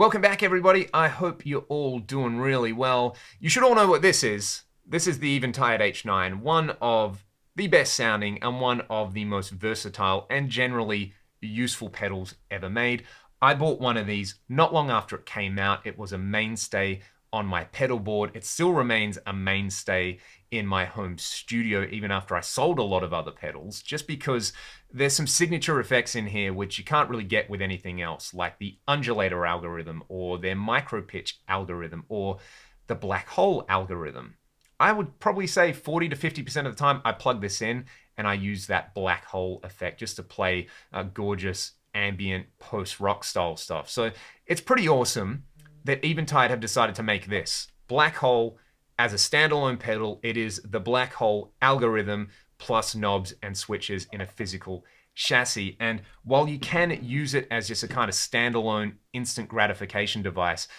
Welcome back, everybody. I hope you're all doing really well. You should all know what this is. This is the Eventide H9, one of the best sounding and one of the most versatile and generally useful pedals ever made. I bought one of these not long after it came out. It was a mainstay on my pedal board. It still remains a mainstay in my home studio, even after I sold a lot of other pedals, just because there's some signature effects in here which you can't really get with anything else, like the undulator algorithm or their micro pitch algorithm or the black hole algorithm. I would probably say 40 to 50% of the time I plug this in and I use that black hole effect just to play gorgeous ambient post-rock style stuff. So it's pretty awesome that Eventide have decided to make this black hole as a standalone pedal. It is the black hole algorithm plus knobs and switches in a physical chassis. And while you can use it as just a kind of standalone instant gratification device,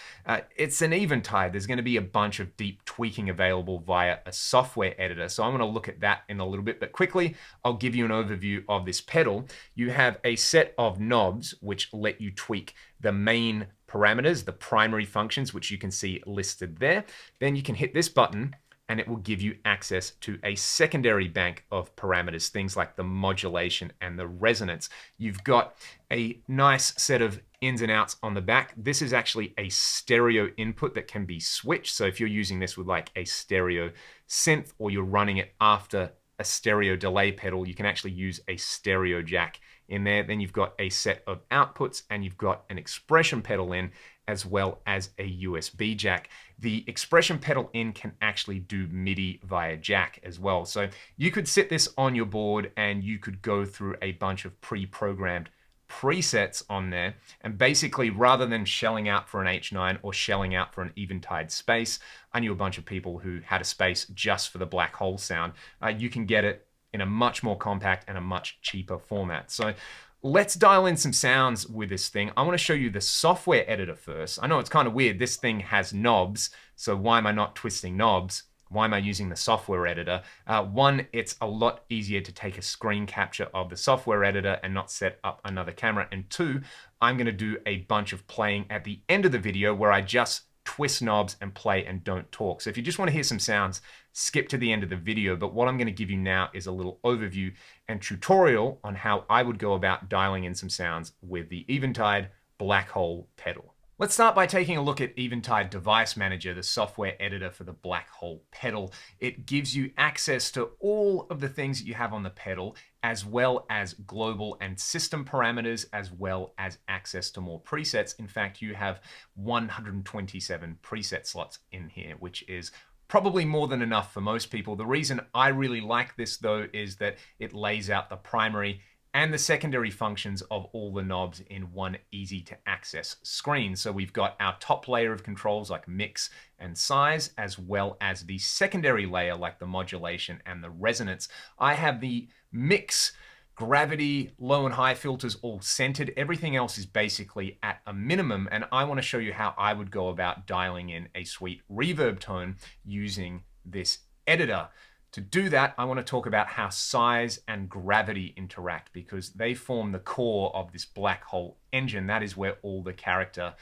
it's an Eventide. There's going to be a bunch of deep tweaking available via a software editor. So I'm going to look at that in a little bit, but quickly, I'll give you an overview of this pedal. You have a set of knobs which let you tweak the main parameters, the primary functions, which you can see listed there. Then you can hit this button and it will give you access to a secondary bank of parameters, things like the modulation and the resonance. You've got a nice set of ins and outs on the back. This is actually a stereo input that can be switched. So if you're using this with like a stereo synth or you're running it after a stereo delay pedal, you can actually use a stereo jack in there. Then you've got a set of outputs and you've got an expression pedal in as well as a USB jack. The expression pedal in can actually do MIDI via jack as well. So you could sit this on your board and you could go through a bunch of pre-programmed presets on there. And basically, rather than shelling out for an H9 or shelling out for an Eventide space, I knew a bunch of people who had a space just for the black hole sound. You can get it in a much more compact and a much cheaper format. So let's dial in some sounds with this thing. I want to show you the software editor first. I know it's kind of weird. This thing has knobs, so why am I not twisting knobs? Why am I using the software editor? One, it's a lot easier to take a screen capture of the software editor and not set up another camera. And two, I'm going to do a bunch of playing at the end of the video where I just twist knobs and play and don't talk. So if you just want to hear some sounds, skip to the end of the video. But what I'm going to give you now is a little overview and tutorial on how I would go about dialing in some sounds with the Eventide Black Hole pedal. Let's start by taking a look at Eventide Device Manager, the software editor for the Black Hole pedal. It gives you access to all of the things that you have on the pedal, as well as global and system parameters, as well as access to more presets. In fact, you have 127 preset slots in here, which is probably more than enough for most people. The reason I really like this, though, is that it lays out the primary and the secondary functions of all the knobs in one easy to access screen. So we've got our top layer of controls like mix and size, as well as the secondary layer like the modulation and the resonance. I have the mix, gravity, low and high filters all centered. Everything else is basically at a minimum, and I want to show you how I would go about dialing in a sweet reverb tone using this editor. To do that, I want to talk about how size and gravity interact, because they form the core of this black hole engine. That is where all the character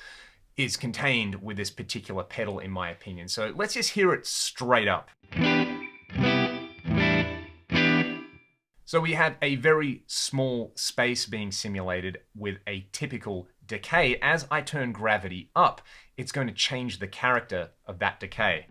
is contained with this particular pedal, in my opinion. So let's just hear it straight up. So we have a very small space being simulated with a typical decay. As I turn gravity up, it's going to change the character of that decay.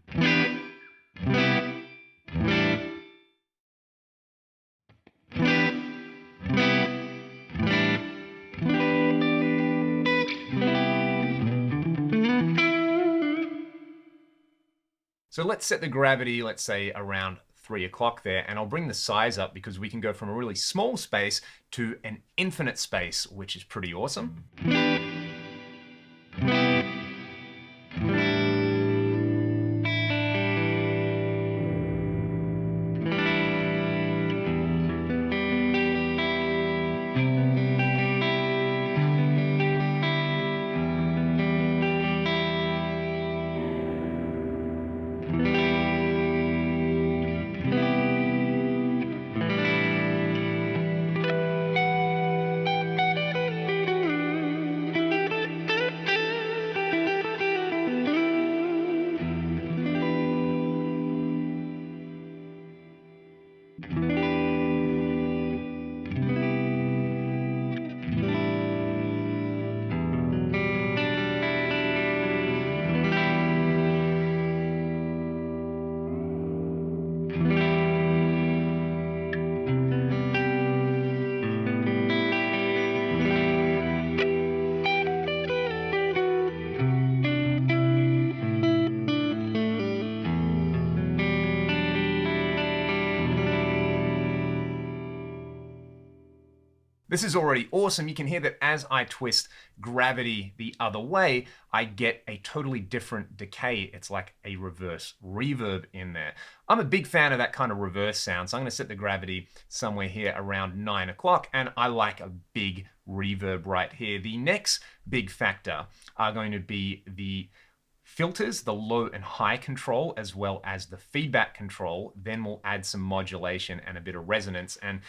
So let's set the gravity, let's say around 3 o'clock there, and I'll bring the size up because we can go from a really small space to an infinite space, which is pretty awesome. This is already awesome. You can hear that as I twist gravity the other way, I get a totally different decay. It's like a reverse reverb in there. I'm a big fan of that kind of reverse sound, so I'm going to set the gravity somewhere here around 9 o'clock, and I like a big reverb right here. The next big factor are going to be the filters, the low and high control, as well as the feedback control. Then we'll add some modulation and a bit of resonance, and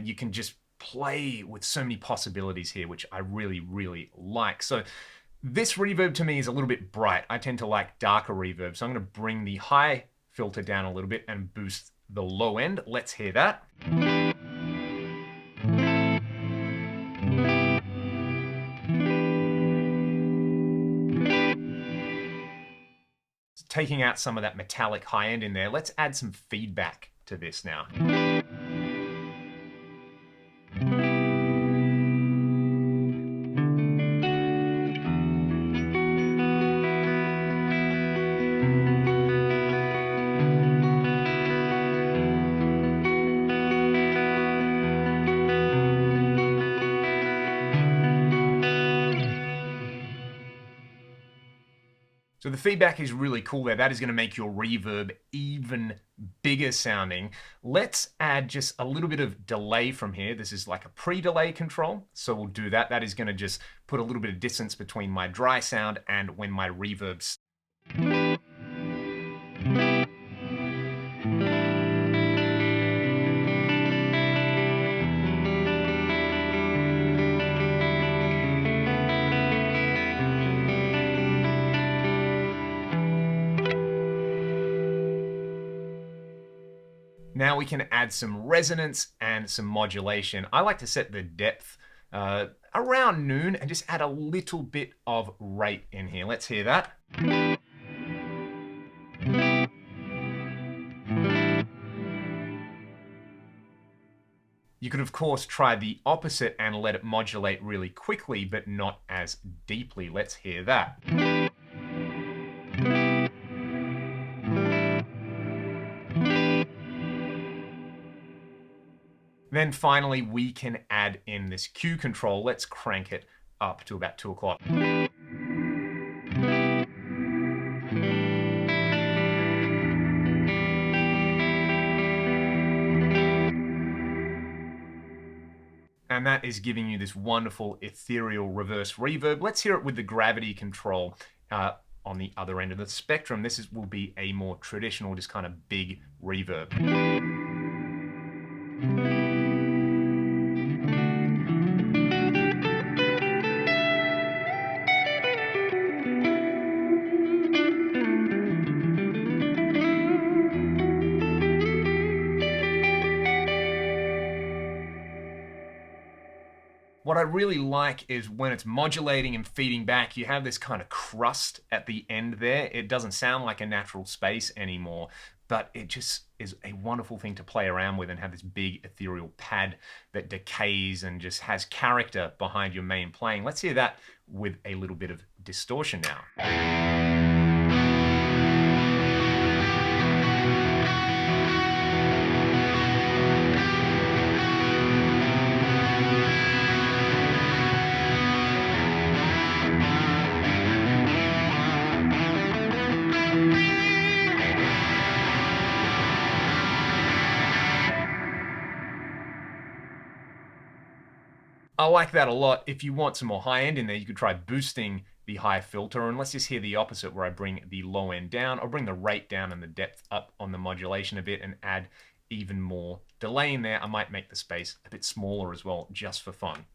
you can just play with so many possibilities here, which I really, really like. So this reverb to me is a little bit bright. I tend to like darker reverb. So I'm going to bring the high filter down a little bit and boost the low end. Let's hear that. Taking out some of that metallic high end in there. Let's add some feedback to this now. So the feedback is really cool there. That is going to make your reverb even bigger sounding. Let's add just a little bit of delay from here. This is like a pre-delay control. So we'll do that. That is going to just put a little bit of distance between my dry sound and when my reverb's. Now we can add some resonance and some modulation. I like to set the depth around noon and just add a little bit of rate in here. Let's hear that. You could, of course, try the opposite and let it modulate really quickly, but not as deeply. Let's hear that. Then finally, we can add in this Q control. Let's crank it up to about 2 o'clock. And that is giving you this wonderful ethereal reverse reverb. Let's hear it with the gravity control on the other end of the spectrum. This will be a more traditional, just kind of big reverb. What I really like is when it's modulating and feeding back, you have this kind of crust at the end there. It doesn't sound like a natural space anymore, but it just is a wonderful thing to play around with and have this big ethereal pad that decays and just has character behind your main playing. Let's hear that with a little bit of distortion now. I like that a lot. If you want some more high end in there, you could try boosting the high filter. And let's just hear the opposite where I bring the low end down. I'll bring the rate down and the depth up on the modulation a bit and add even more delay in there. I might make the space a bit smaller as well, just for fun.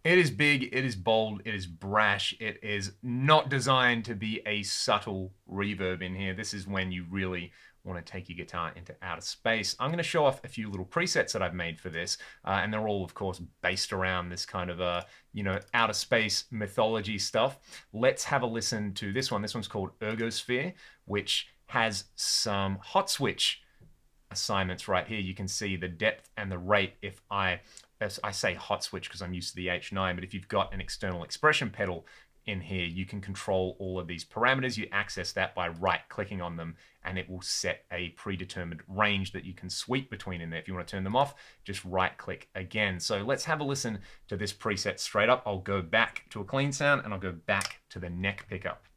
It is big, it is bold, it is brash, it is not designed to be a subtle reverb in here. This is when you really want to take your guitar into outer space. I'm going to show off a few little presets that I've made for this, and they're all, of course, based around this kind of, outer space mythology stuff. Let's have a listen to this one. This one's called Ergosphere, which has some hot switch assignments right here. You can see the depth and the rate. If I say hot switch because I'm used to the H9, but if you've got an external expression pedal in here, you can control all of these parameters. You access that by right-clicking on them, and it will set a predetermined range that you can sweep between in there. If you want to turn them off, just right-click again. So let's have a listen to this preset straight up. I'll go back to a clean sound, and I'll go back to the neck pickup.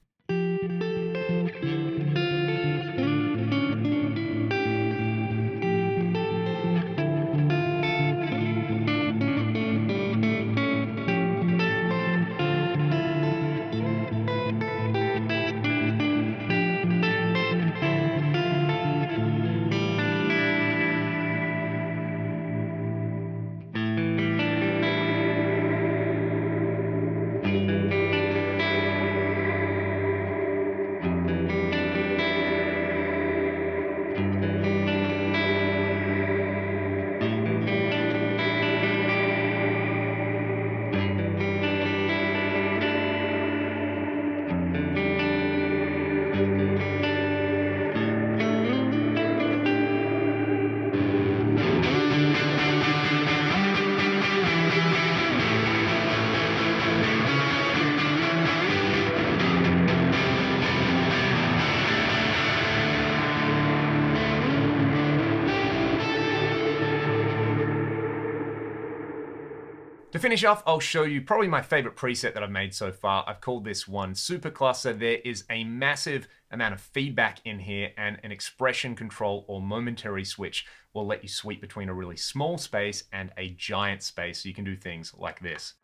To finish off, I'll show you probably my favorite preset that I've made so far. I've called this one Super Cluster. There is a massive amount of feedback in here, and an expression control or momentary switch will let you sweep between a really small space and a giant space. So you can do things like this.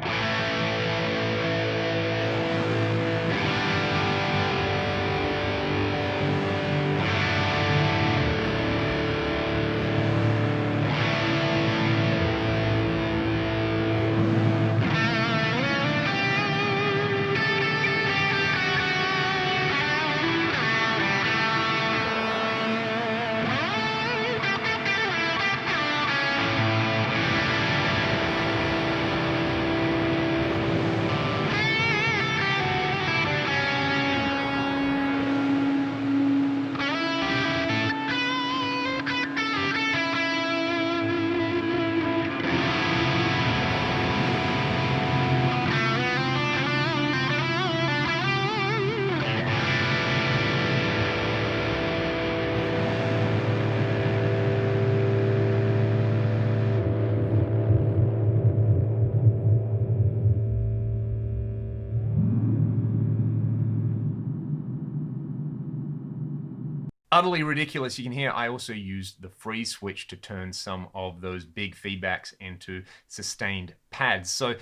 Utterly ridiculous. You can hear I also used the freeze switch to turn some of those big feedbacks into sustained pads. So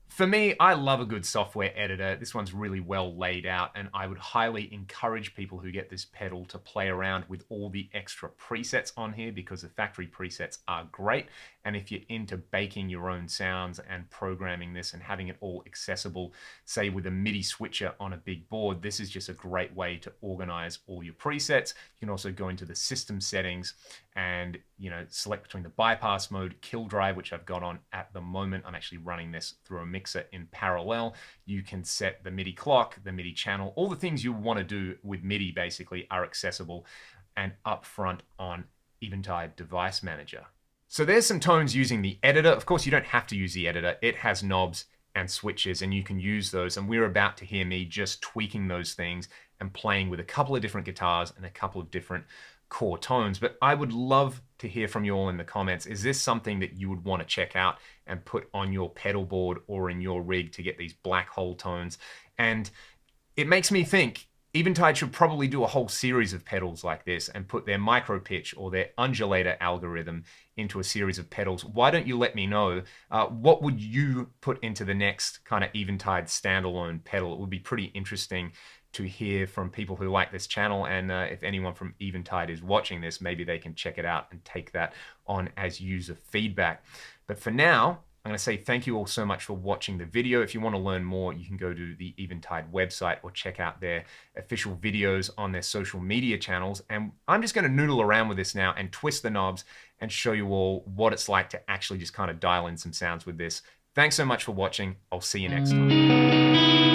for me, I love a good software editor. This one's really well laid out, and I would highly encourage people who get this pedal to play around with all the extra presets on here, because the factory presets are great. And if you're into baking your own sounds and programming this and having it all accessible, say with a MIDI switcher on a big board, this is just a great way to organize all your presets. You can also go into the system settings and select between the bypass mode, kill drive, which I've got on at the moment. I'm actually running this through a mixer in parallel. You can set the MIDI clock, the MIDI channel, all the things you want to do with MIDI basically are accessible and upfront on Eventide Device Manager. So there's some tones using the editor. Of course, you don't have to use the editor. It has knobs and switches, and you can use those. And we're about to hear me just tweaking those things and playing with a couple of different guitars and a couple of different core tones. But I would love to hear from you all in the comments. Is this something that you would want to check out and put on your pedal board or in your rig to get these Blackhole tones? And it makes me think, Eventide should probably do a whole series of pedals like this and put their micro pitch or their undulator algorithm into a series of pedals. Why don't you let me know? What would you put into the next kind of Eventide standalone pedal? It would be pretty interesting to hear from people who like this channel, and if anyone from Eventide is watching this, maybe they can check it out and take that on as user feedback. But for now, I'm going to say thank you all so much for watching the video. If you want to learn more, you can go to the Eventide website or check out their official videos on their social media channels. And I'm just going to noodle around with this now and twist the knobs and show you all what it's like to actually just kind of dial in some sounds with this. Thanks so much for watching. I'll see you next time.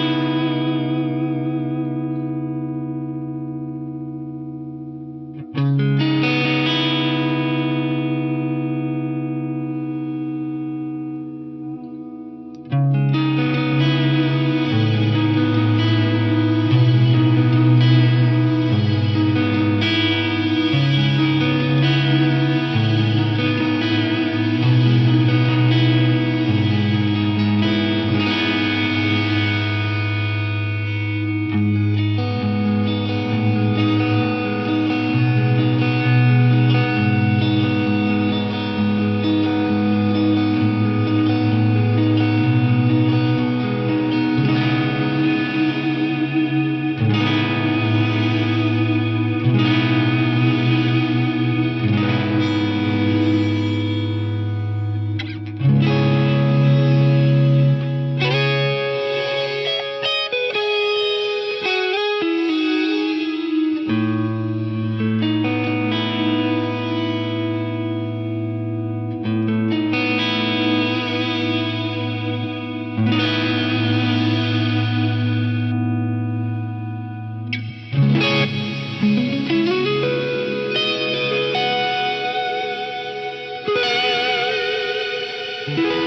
Thank you.